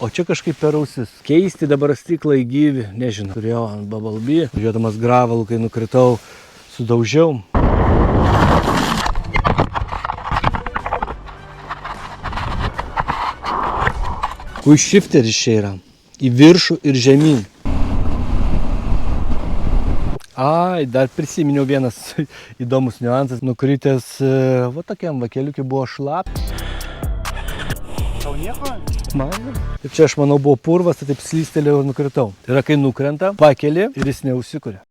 o čia kažkaip per ausis. Keisti dabar stiklai gyvi, nežinau. Turėjau ant Bumblebee, važiuodamas gravelų, kai nukritau, sudaužiau. Quick shifteris čia yra. Į viršų ir žemyn. Ai, dar prisiminiau vienas įdomus niuansas. Nukritęs va tokiam vakeliukai buvo šlap. Tau nieko? Man. Ir čia aš manau buvo purvas, tai taip slystelėjau ir nukritau. Tai yra, kai nukrenta, pakeli ir jis neužsikuria.